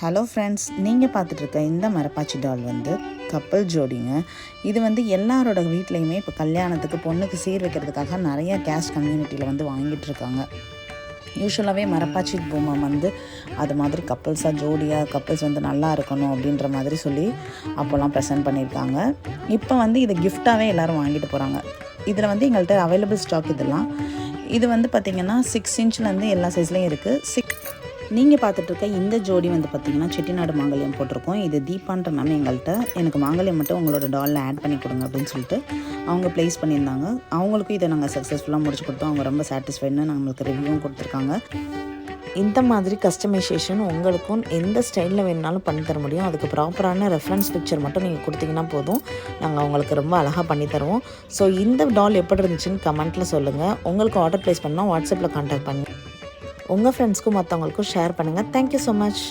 Hello friends, நீங்கள் பார்த்துட்டு இருக்க இந்த மரப்பாச்சி டால் வந்து கப்பல் ஜோடிங்க. இது வந்து எல்லாரோட வீட்லேயுமே இப்போ கல்யாணத்துக்கு பொண்ணுக்கு சீர் வைக்கிறதுக்காக நிறைய கேஸ்ட் கம்யூனிட்டியில் வந்து வாங்கிட்டு இருக்காங்க. யூஸ்வலாகவே மரப்பாச்சி பொம்மை வந்து அது மாதிரி கப்பல்ஸாக ஜோடியாக கப்பல்ஸ் வந்து நல்லா இருக்கணும் அப்படின்ற மாதிரி சொல்லி அப்போல்லாம் ப்ரெசென்ட் பண்ணியிருக்காங்க. இப்போ வந்து இதை கிஃப்டாகவே எல்லோரும் வாங்கிட்டு போகிறாங்க. இதில் வந்து எங்கள்கிட்ட அவைலபிள் ஸ்டாக் இதெல்லாம். இது வந்து பார்த்திங்கன்னா 6 இன்ச்லேருந்து எல்லா சைஸ்லேயும் இருக்குது. நீங்கள் பார்த்துட்ருக்க இந்த ஜோடி வந்து பார்த்திங்கன்னா செட்டிநாடு மாங்கல்யம் போட்டிருக்கோம். இது தீபான்ற மேம் எங்கள்கிட்ட எனக்கு மாங்கல்யம் மட்டும் உங்களோட டாலில் ஆட் பண்ணி கொடுங்க அப்படின்னு சொல்லிட்டு அவங்க ப்ளேஸ் பண்ணியிருந்தாங்க. அவங்களுக்கும் இதை நாங்கள் சக்ஸஸ்ஃபுல்லாக முடிச்சு கொடுத்தோம். அவங்க ரொம்ப சாட்டிஸ்ஃபைடுன்னு நம்மளுக்கு ரிவ்யூவும் கொடுத்துருக்காங்க. இந்த மாதிரி கஸ்டமைசேஷன் உங்களுக்கும் எந்த ஸ்டைலில் வேணுனாலும் பண்ணி தர முடியும். அதுக்கு ப்ராப்பரான ரெஃபரன்ஸ் பிக்சர் மட்டும் நீங்கள் கொடுத்தீங்கன்னா போதும், நாங்கள் உங்களுக்கு ரொம்ப அழகாக பண்ணி தருவோம். ஸோ இந்த டால் எப்படி இருந்துச்சுன்னு கமெண்ட்டில் சொல்லுங்கள். உங்களுக்கு ஆர்டர் ப்ளேஸ் பண்ணால் வாட்ஸ்அப்பில் கான்டாக்ட் பண்ணுங்கள். உங்கள் ஃப்ரெண்ட்ஸ்க்கும் மற்றவங்களுக்கும் ஷேர் பண்ணுங்கள். Thank you so much.